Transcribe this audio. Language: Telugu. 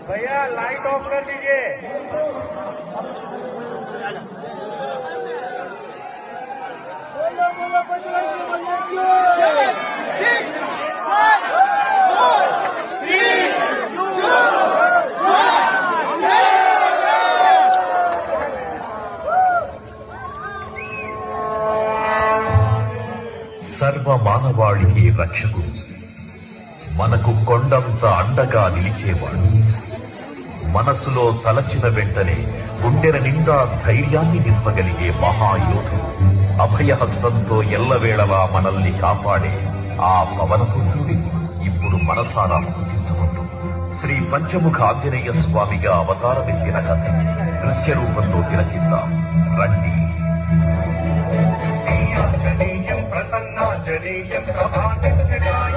भैया लाइट ऑफ कर लीजिए। సర్వ మానవాళికి రక్షకుడు, మనకు కొండంత అండగా నిలిచేవాడు, మనసులో తలచిన వెంటనే గుండెల నిండా ధైర్యాన్ని నింపగలిగే మహాయోధుడు, అభయహస్తంతో ఎల్లవేళలా మనల్ని కాపాడే ఆ పవనపుత్రుడి ఇప్పుడు మనసారా స్తుతించుకుంటూ శ్రీ పంచముఖ ఆంజనేయ స్వామిగా అవతారమెత్తిన కథ దృశ్య రూపంలో తిలకిద్దాం రండి. ప్రసన్నాంజనేయం ప్రభాకరాయ